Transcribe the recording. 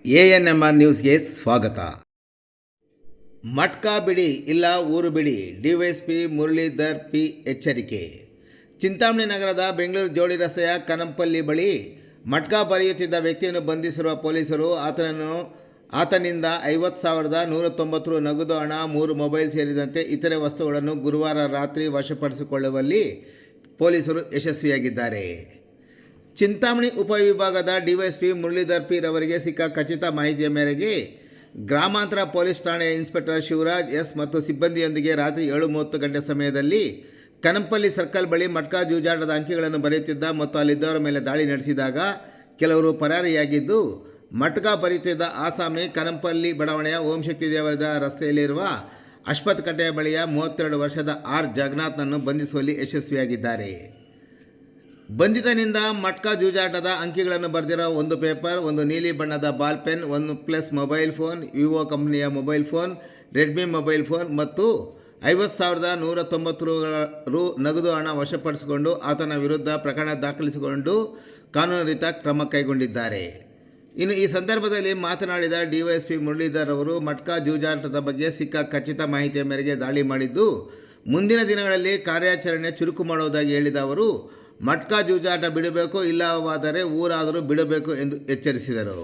ANMR ನ್ಯೂಸ್ಗೆ ಸ್ವಾಗತ. ಮಟ್ಕಾ ಬಿಡಿ ಇಲ್ಲ ಊರು ಬಿಡಿ, ಡಿವೈಎಸ್ಪಿ ಮುರಳೀಧರ್ ಪಿ ಎಚ್ಚರಿಕೆ. ಚಿಂತಾಮಣಿ ನಗರದ ಬೆಂಗಳೂರು ಜೋಡಿ ರಸ್ತೆಯ ಕನಂಪಲ್ಲಿ ಬಳಿ ಮಟ್ಕಾ ಬರೆಯುತ್ತಿದ್ದ ವ್ಯಕ್ತಿಯನ್ನು ಬಂಧಿಸಿರುವ ಪೊಲೀಸರು ಆತನಿಂದ 50,190 ರು ನಗದು ಹಣ, 3 ಮೊಬೈಲ್ ಸೇರಿದಂತೆ ಇತರೆ ವಸ್ತುಗಳನ್ನು ಗುರುವಾರ ರಾತ್ರಿ ವಶಪಡಿಸಿಕೊಳ್ಳುವಲ್ಲಿ ಪೊಲೀಸರು ಯಶಸ್ವಿಯಾಗಿದ್ದಾರೆ. ಚಿಂತಾಮಣಿ ಉಪವಿಭಾಗದ ಡಿವೈಎಸ್ಪಿ ಮುರಳೀಧರ್ ಪಿ ರವರಿಗೆ ಸಿಕ್ಕ ಖಚಿತ ಮಾಹಿತಿಯ ಮೇರೆಗೆ ಗ್ರಾಮಾಂತರ ಪೊಲೀಸ್ ಠಾಣೆಯ ಇನ್ಸ್ಪೆಕ್ಟರ್ ಶಿವರಾಜ್ ಎಸ್ ಮತ್ತು ಸಿಬ್ಬಂದಿಯೊಂದಿಗೆ ರಾತ್ರಿ 7:30 ಗಂಟೆ ಸಮಯದಲ್ಲಿ ಕನಂಪಲ್ಲಿ ಸರ್ಕಲ್ ಬಳಿ ಮಟ್ಕಾ ಜೂಜಾಟದ ಅಂಕಿಗಳನ್ನು ಬರೆಯುತ್ತಿದ್ದ ಮತ್ತು ಅಲ್ಲಿದ್ದವರ ಮೇಲೆ ದಾಳಿ ನಡೆಸಿದಾಗ ಕೆಲವರು ಪರಾರಿಯಾಗಿದ್ದು, ಮಟ್ಕಾ ಬರೆಯುತ್ತಿದ್ದ ಆಸಾಮಿ ಕನಂಪಲ್ಲಿ ಬಡಾವಣೆಯ ಓಂಶಕ್ತಿ ದೇವಾಲಯದ ರಸ್ತೆಯಲ್ಲಿರುವ ಅಶ್ವಥ್ ಕಟ್ಟೆಯ ಬಳಿಯ 32 ವರ್ಷದ ಆರ್ ಜಗನ್ನಾಥ್ನನ್ನು ಬಂಧಿಸುವಲ್ಲಿ ಯಶಸ್ವಿಯಾಗಿದ್ದಾರೆ. ಬಂಧಿತನಿಂದ ಮಟ್ಕಾ ಜೂಜಾಟದ ಅಂಕಿಗಳನ್ನು ಬರೆದಿರೋ 1 ಪೇಪರ್, 1 ನೀಲಿ ಬಣ್ಣದ ball pen, 1 plus mobile phone, Vivo ಕಂಪನಿಯ mobile phone, Redmi mobile phone ಮತ್ತು 50,190 ರು ನಗದು ಹಣ ವಶಪಡಿಸಿಕೊಂಡು ಆತನ ವಿರುದ್ಧ ಪ್ರಕರಣ ದಾಖಲಿಸಿಕೊಂಡು ಕಾನೂನು ರೀತ್ಯ ಕ್ರಮ ಕೈಗೊಂಡಿದ್ದಾರೆ. ಇನ್ನು ಈ ಸಂದರ್ಭದಲ್ಲಿ ಮಾತನಾಡಿದ ಡಿವೈಎಸ್ಪಿ ಮುರಳೀಧರ್ ಅವರು, ಮಟ್ಕಾ ಜೂಜಾಟದ ಬಗ್ಗೆ ಸಿಕ್ಕ ಖಚಿತ ಮಾಹಿತಿಯ ಮೇರೆಗೆ ದಾಳಿ ಮಾಡಿದ್ದು, ಮುಂದಿನ ದಿನಗಳಲ್ಲಿ ಕಾರ್ಯಾಚರಣೆ ಚುರುಕು ಮಾಡುವುದಾಗಿ ಹೇಳಿದ ಅವರು, ಮಟ್ಕಾ ಜೂಜಾಟ ಬಿಡಬೇಕು, ಇಲ್ಲವಾದರೆ ಊರಾದರೂ ಬಿಡಬೇಕು ಎಂದು ಎಚ್ಚರಿಸಿದರು.